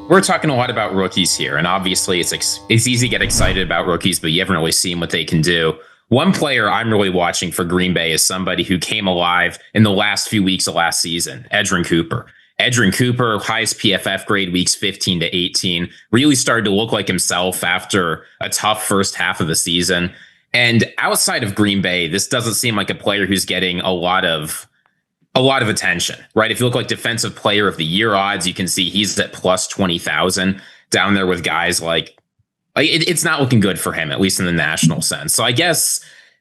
We're talking a lot about rookies here, and obviously it's easy to get excited about rookies, but you haven't really seen what they can do. One player I'm really watching for Green Bay is somebody who came alive in the last few weeks of last season, Edgerrin Cooper. Edgerrin Cooper, highest PFF grade weeks 15 to 18, really started to look like himself after a tough first half of the season. And outside of Green Bay, this doesn't seem like a player who's getting a lot of attention, right? If you look like defensive player of the year odds, you can see he's at plus 20,000 down there with guys like it's not looking good for him, at least in the national sense. So I guess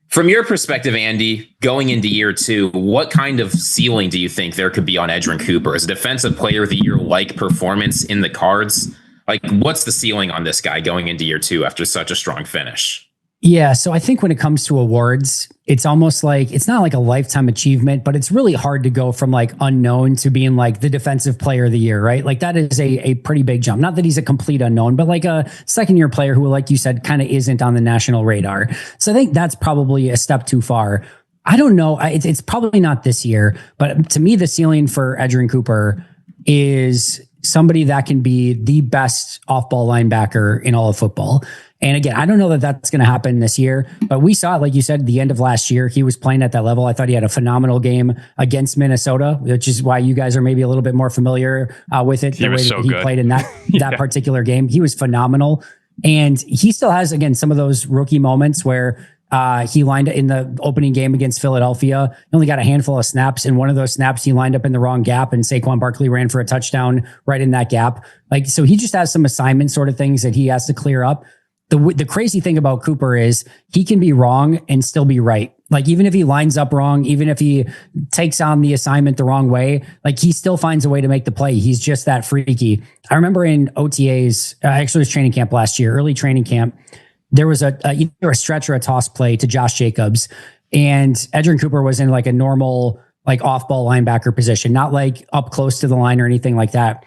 from your perspective, Andy, going into year two, what kind of ceiling do you think there could be on Edgerrin Cooper? Is a defensive player of the year like performance in the cards? Like, what's the ceiling on this guy going into year two after such a strong finish? Yeah, so I think when it comes to awards, it's almost like it's not like a lifetime achievement, but it's really hard to go from like unknown to being like the defensive player of the year, right? Like that is a pretty big jump. Not that he's a complete unknown, but like a second year player who, like you said, kind of isn't on the national radar. So I think that's probably a step too far. I don't know. It's probably not this year, but to me, the ceiling for Edgerrin Cooper is somebody that can be the best off-ball linebacker in all of football. And again, I don't know that that's going to happen this year, but we saw, like you said, the end of last year, he was playing at that level. I thought he had a phenomenal game against Minnesota, which is why you guys are maybe a little bit more familiar with it. The way that he played in that particular game, he was phenomenal. And he still has, again, some of those rookie moments where he lined up in the opening game against Philadelphia. He only got a handful of snaps. And one of those snaps, he lined up in the wrong gap and Saquon Barkley ran for a touchdown right in that gap. Like, so he just has some assignment sort of things that he has to clear up. The crazy thing about Cooper is he can be wrong and still be right. Like, even if he lines up wrong, even if he takes on the assignment the wrong way, like he still finds a way to make the play. He's just that freaky. I remember in OTAs, actually it was training camp last year, early training camp, there was either a stretch or a toss play to Josh Jacobs, and Edgerrin Cooper was in like a normal, like off-ball linebacker position, not like up close to the line or anything like that.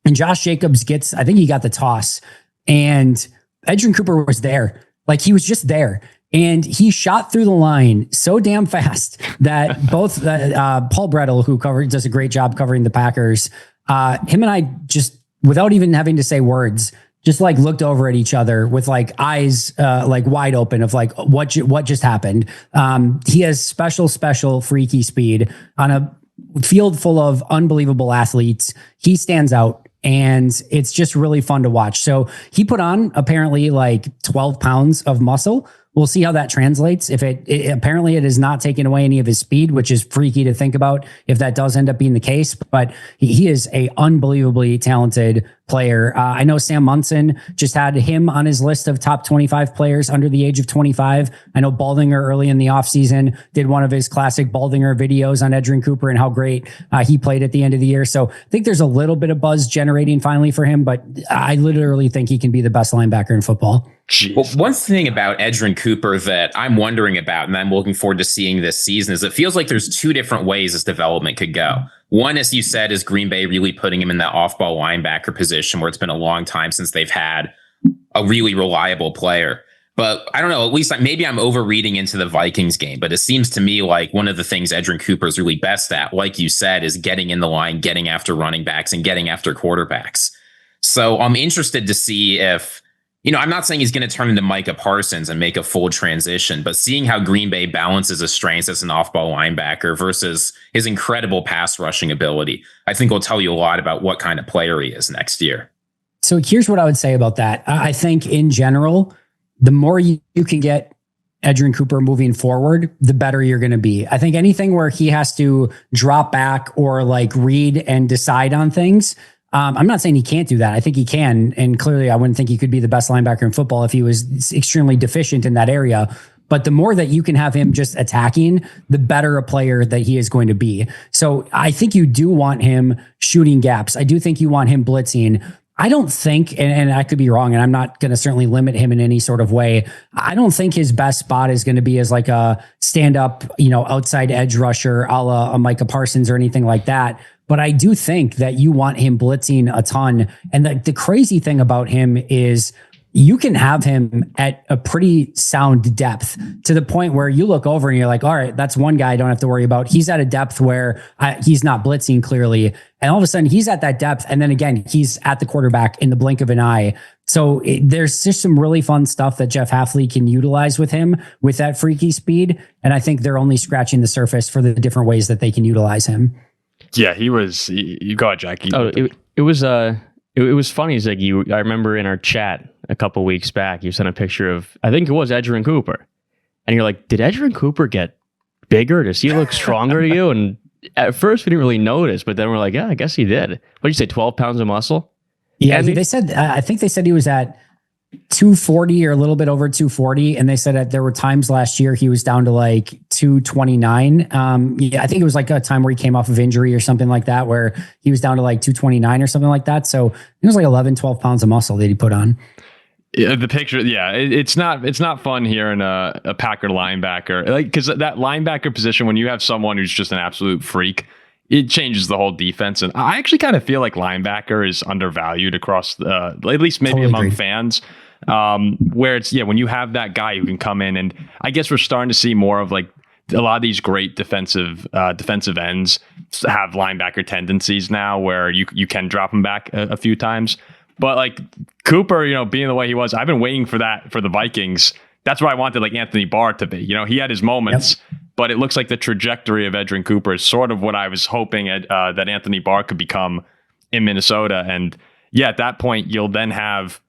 And Josh Jacobs I think he got the toss, and Edgerrin Cooper was there. Like, he was just there. And he shot through the line so damn fast that both Paul Brettel, who does a great job covering the Packers, him and I just, without even having to say words, just like looked over at each other with like eyes like wide open of like, what just happened? He has special freaky speed on a field full of unbelievable athletes. He stands out. And it's just really fun to watch. So he put on apparently like 12 pounds of muscle. We'll see how that translates. If apparently it is not taking away any of his speed, which is freaky to think about if that does end up being the case. But he is a unbelievably talented player. I know Sam Munson just had him on his list of top 25 players under the age of 25. I know Baldinger early in the offseason did one of his classic Baldinger videos on Edgerrin Cooper and how great he played at the end of the year. So I think there's a little bit of buzz generating finally for him, but I literally think he can be the best linebacker in football. Well, one thing about Edgerrin Cooper that I'm wondering about, and I'm looking forward to seeing this season, is it feels like there's two different ways his development could go. One, as you said, is Green Bay really putting him in that off-ball linebacker position where it's been a long time since they've had a really reliable player. But I don't know, at least maybe I'm overreading into the Vikings game, but it seems to me like one of the things Edgerrin Cooper is really best at, like you said, is getting in the line, getting after running backs, and getting after quarterbacks. So I'm interested to see if, I'm not saying he's going to turn into Micah Parsons and make a full transition, but seeing how Green Bay balances his strengths as an off-ball linebacker versus his incredible pass rushing ability, I think will tell you a lot about what kind of player he is next year. So here's what I would say about that. I think in general, the more you can get Edgerrin Cooper moving forward, the better you're going to be. I think anything where he has to drop back or like read and decide on things, I'm not saying he can't do that. I think he can. And clearly I wouldn't think he could be the best linebacker in football if he was extremely deficient in that area. But the more that you can have him just attacking, the better a player that he is going to be. So I think you do want him shooting gaps. I do think you want him blitzing. I don't think, and I could be wrong, and I'm not going to certainly limit him in any sort of way. I don't think his best spot is going to be as like a stand-up, outside edge rusher a la a Micah Parsons or anything like that. But I do think that you want him blitzing a ton. And the crazy thing about him is you can have him at a pretty sound depth to the point where you look over and you're like, all right, that's one guy I don't have to worry about. He's at a depth where he's not blitzing clearly. And all of a sudden he's at that depth. And then again, he's at the quarterback in the blink of an eye. So there's just some really fun stuff that Jeff Hafley can utilize with him with that freaky speed. And I think they're only scratching the surface for the different ways that they can utilize him. Yeah, he was. You go ahead, Jackie. It was funny, Ziggy. I remember in our chat a couple weeks back, you sent a picture of, I think it was Edgerrin Cooper, and you're like, did Edgerrin Cooper get bigger? Does he look stronger to you? And at first we didn't really notice, but then we're like, yeah, I guess he did. What did you say? 12 pounds of muscle? Yeah, they said. I think they said he was at 240 or a little bit over 240, and they said that there were times last year he was down to like 229. I think it was like a time where he came off of injury or something like that, where he was down to like 229 or something like that. So it was like 11, 12 pounds of muscle that he put on. Yeah, the picture, it's not fun hearing a Packer linebacker, like, because that linebacker position, when you have someone who's just an absolute freak, it changes the whole defense. And I actually kind of feel like linebacker is undervalued across at least maybe among fans. Where it's, when you have that guy who can come in, and I guess we're starting to see more of like a lot of these great defensive ends have linebacker tendencies now, where you can drop them back a few times. But like Cooper, being the way he was, I've been waiting for that for the Vikings. That's where I wanted like Anthony Barr to be. He had his moments. Yep. But it looks like the trajectory of Edgerrin Cooper is sort of what I was hoping that Anthony Barr could become in Minnesota. And at that point, you'll then have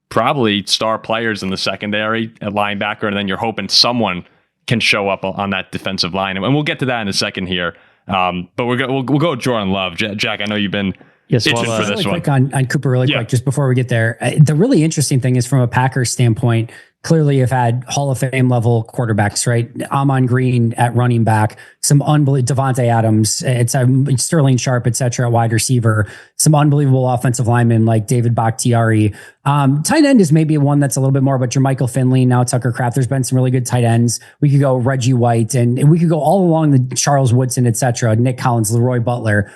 probably star players in the secondary at linebacker, and then you're hoping someone can show up on that defensive line. And we'll get to that in a second here. But we'll go Jordan Love. Jack, I know you've been itching for this really one. Quick on Cooper, really quick, just before we get there. The really interesting thing is, from a Packers standpoint, clearly have had Hall of Fame level quarterbacks, right? Amon Green at running back, some unbelievable Devontae Adams, it's Sterling Sharp, et cetera, at wide receiver, some unbelievable offensive linemen like David Bakhtiari. Tight end is maybe one that's a little bit more, but Jermichael Finley, now Tucker Kraft. There's been some really good tight ends. We could go Reggie White, and we could go all along the Charles Woodson, et cetera, Nick Collins, Leroy Butler.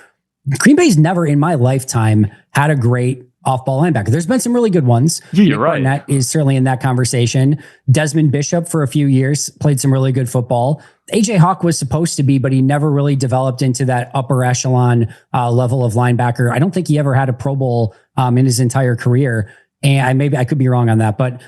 Green Bay's never in my lifetime had a great off-ball linebacker. There's been some really good ones. Yeah, you're right. Barnett is certainly in that conversation. Desmond Bishop for a few years played some really good football. AJ Hawk was supposed to be, but he never really developed into that upper echelon level of linebacker. I don't think he ever had a Pro Bowl in his entire career. And I could be wrong on that, but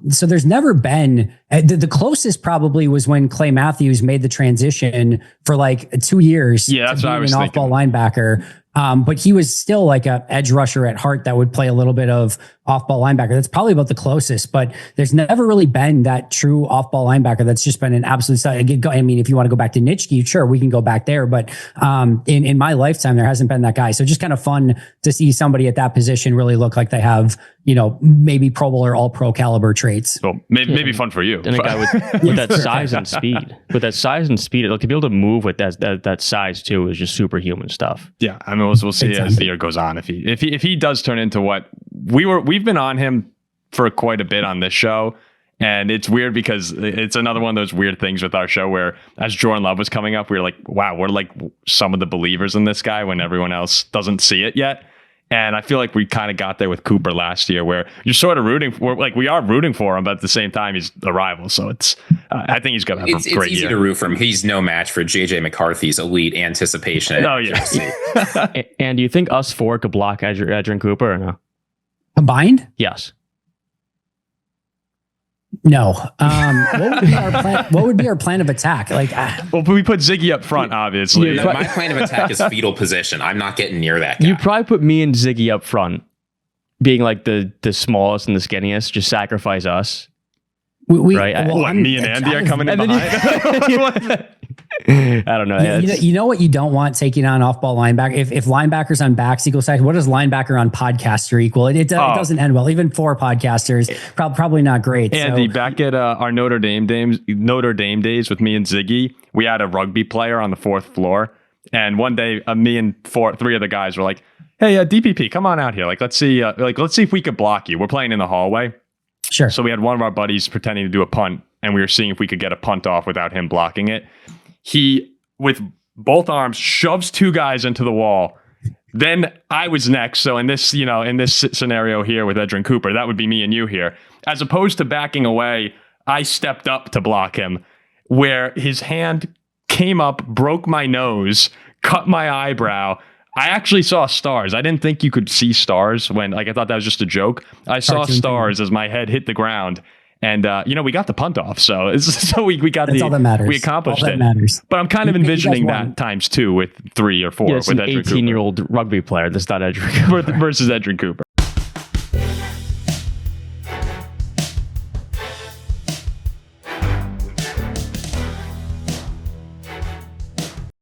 so there's never been the closest probably was when Clay Matthews made the transition for like 2 years. Yeah, that's what I was thinking. Off-ball linebacker. But he was still like a edge rusher at heart that would play a little bit of off-ball linebacker. That's probably about the closest, but there's never really been that true off-ball linebacker that's just been an absolute. I mean, if you want to go back to Nitschke, sure, we can go back there, but in my lifetime, there hasn't been that guy. So just kind of fun to see somebody at that position really look like they have, maybe Pro Bowl or All-Pro caliber traits. Well, maybe fun for you. And a guy with that size and speed, like to be able to move with that size too is just superhuman stuff. Yeah, I mean, we'll see as the year goes on if he does turn into what we've been on him for quite a bit on this show. And it's weird because it's another one of those weird things with our show where as Jordan Love was coming up, we were like, wow, we're like some of the believers in this guy when everyone else doesn't see it yet. And I feel like we kind of got there with Cooper last year where you're sort of we are rooting for him, but at the same time, he's a rival. So it's, I think he's going to have a great year. It's easy to root for him. He's no match for JJ McCarthy's elite anticipation. Oh, yeah. And do you think us four could block Edgerrin Cooper or no? Combined? Yes. No. What would be our plan of attack? Well, we put Ziggy up front, obviously. Yeah, my plan of attack is fetal position. I'm not getting near that guy. You probably put me and Ziggy up front, being like the smallest and the skinniest. Just sacrifice us. Right? Me and Andy are coming in behind. I don't know. You know what you don't want taking on off-ball linebacker? If linebackers on backs equal size, what does linebacker on podcaster equal? It doesn't end well. Even for podcasters, probably not great. Andy, back at our Notre Dame days with me and Ziggy, we had a rugby player on the fourth floor. And one day, me and three of the guys were like, "Hey, DPP, come on out here. Let's see if we could block you. We're playing in the hallway." Sure. So we had one of our buddies pretending to do a punt, and we were seeing if we could get a punt off without him blocking it. He, with both arms, shoves two guys into the wall, Then I was next. So in this, in this scenario here with Edgerrin Cooper, that would be me and you here. As opposed to backing away, I stepped up to block him, where his hand came up, broke my nose, cut my eyebrow. I actually saw stars. I didn't think you could see stars when, I thought that was just a joke. I saw stars as my head hit the ground. And, we got the punt off. So we got That's all that matters. We accomplished all that it. Matters. But I'm kind of envisioning that times 2 with 3 or 4 Yeah, with it's an Edgerrin 18-year-old rugby player that's not Edgerrin Cooper versus Edgerrin Cooper.